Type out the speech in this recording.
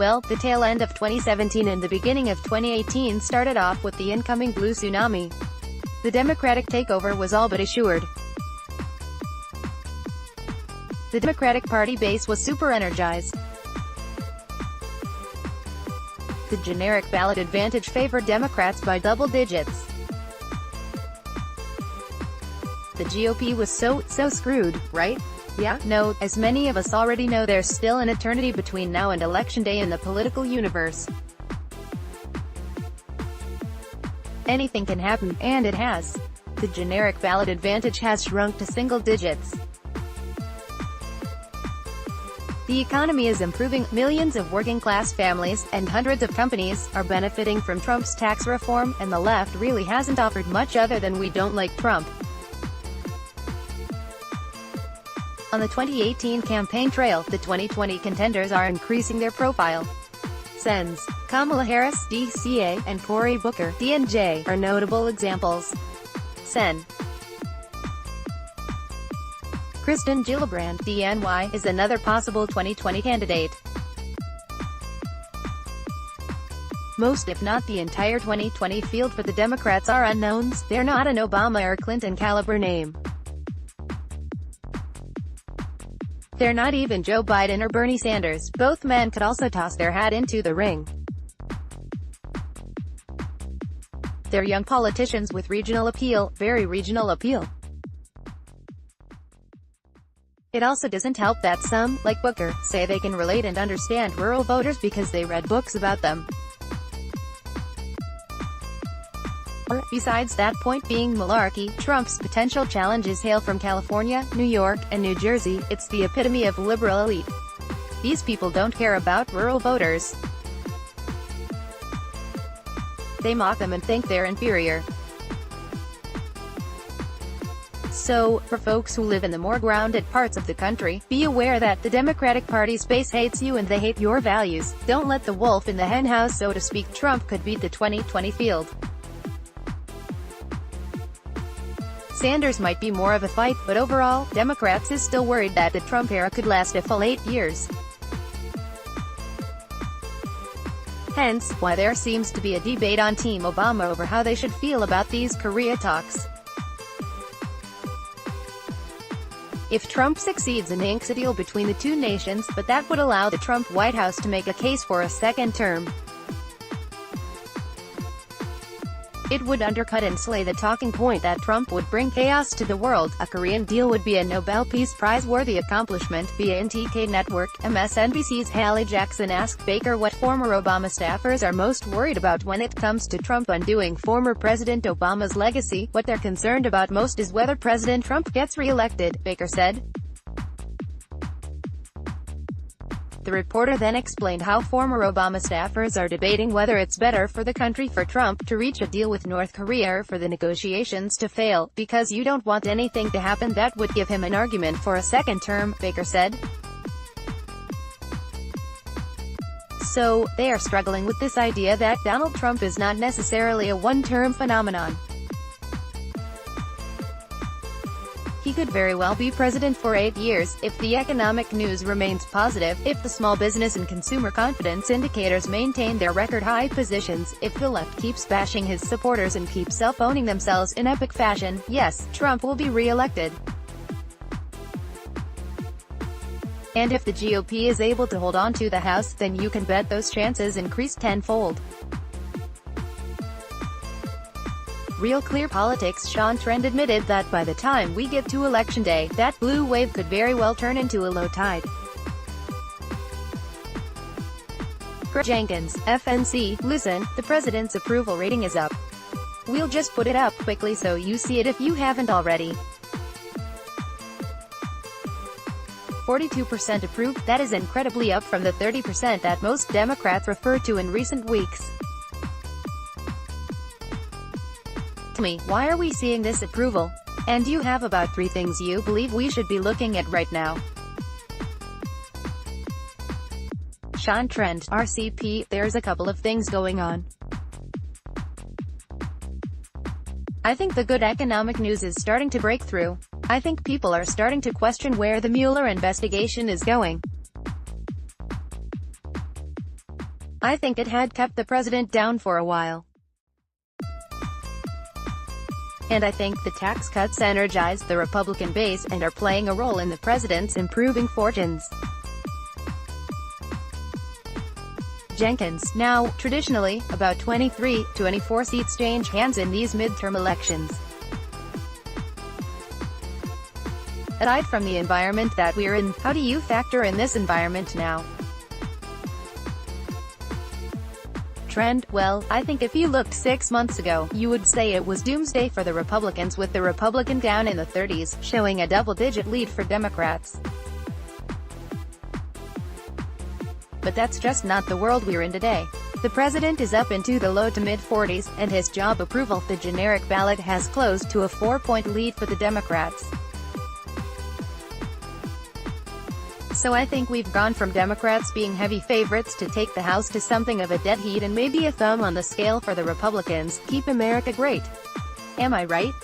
Well, the tail end of 2017 and the beginning of 2018 started off with the incoming blue tsunami. The Democratic takeover was all but assured. The Democratic Party base was super energized. The generic ballot advantage favored Democrats by double digits. The GOP was so screwed, right? Yeah, no, as many of us already know, there's still an eternity between now and Election Day in the political universe. Anything can happen, and it has. The generic ballot advantage has shrunk to single digits. The economy is improving, millions of working-class families, and hundreds of companies, are benefiting from Trump's tax reform, and the left really hasn't offered much other than "we don't like Trump." On the 2018 campaign trail, the 2020 contenders are increasing their profile. Sens. Kamala Harris, DCA, and Cory Booker, DNJ, are notable examples. Sen. Kristen Gillibrand, DNY, is another possible 2020 candidate. Most if not the entire 2020 field for the Democrats are unknowns. They're not an Obama or Clinton caliber name. They're not even Joe Biden or Bernie Sanders. Both men could also toss their hat into the ring. They're young politicians with regional appeal, very regional appeal. It also doesn't help that some, like Booker, say they can relate and understand rural voters because they read books about them. Or, besides that point being malarkey, Trump's potential challenges hail from California, New York, and New Jersey. It's the epitome of liberal elite. These people don't care about rural voters. They mock them and think they're inferior. So, for folks who live in the more grounded parts of the country, be aware that the Democratic Party's base hates you and they hate your values. Don't let the wolf in the henhouse, so to speak. Trump could beat the 2020 field. Sanders might be more of a fight, but overall, Democrats is still worried that the Trump era could last a full 8 years. Hence, why there seems to be a debate on Team Obama over how they should feel about these Korea talks. If Trump succeeds and inks a deal between the two nations, but that would allow the Trump White House to make a case for a second term. It would undercut and slay the talking point that Trump would bring chaos to the world. A Korean deal would be a Nobel Peace Prize-worthy accomplishment. Via NTK Network, MSNBC's Hallie Jackson asked Baker what former Obama staffers are most worried about when it comes to Trump undoing former President Obama's legacy. What they're concerned about most is whether President Trump gets re-elected, Baker said. The reporter then explained how former Obama staffers are debating whether it's better for the country for Trump to reach a deal with North Korea or for the negotiations to fail, because you don't want anything to happen that would give him an argument for a second term, Baker said. So, they are struggling with this idea that Donald Trump is not necessarily a one-term phenomenon. He could very well be president for 8 years, if the economic news remains positive, if the small business and consumer confidence indicators maintain their record-high positions, if the left keeps bashing his supporters and keeps self-owning themselves in epic fashion. Yes, Trump will be re-elected. And if the GOP is able to hold on to the House, then you can bet those chances increase tenfold. Real Clear Politics' Sean Trent admitted that by the time we get to Election Day, that blue wave could very well turn into a low tide. Greg Jenkins, FNC, listen, the president's approval rating is up. We'll just put it up quickly so you see it if you haven't already. 42% approved, that is incredibly up from the 30% that most Democrats referred to in recent weeks. Me, why are we seeing this approval? And you have about 3 things you believe we should be looking at right now. Sean Trent, RCP, there's a couple of things going on. I think the good economic news is starting to break through. I think people are starting to question where the Mueller investigation is going. I think it had kept the president down for a while. And I think the tax cuts energized the Republican base and are playing a role in the president's improving fortunes. Jenkins. Now, traditionally, about 23-24 seats change hands in these midterm elections. Aside from the environment that we're in, how do you factor in this environment now? Trend? Well, I think if you looked 6 months ago, you would say it was doomsday for the Republicans, with the Republican down in the 30s, showing a double-digit lead for Democrats. But that's just not the world we're in today. The president is up into the low to mid-40s, and his job approval, the generic ballot, has closed to a 4-point lead for the Democrats. So I think we've gone from Democrats being heavy favorites to take the House to something of a dead heat and maybe a thumb on the scale for the Republicans. Keep America great. Am I right?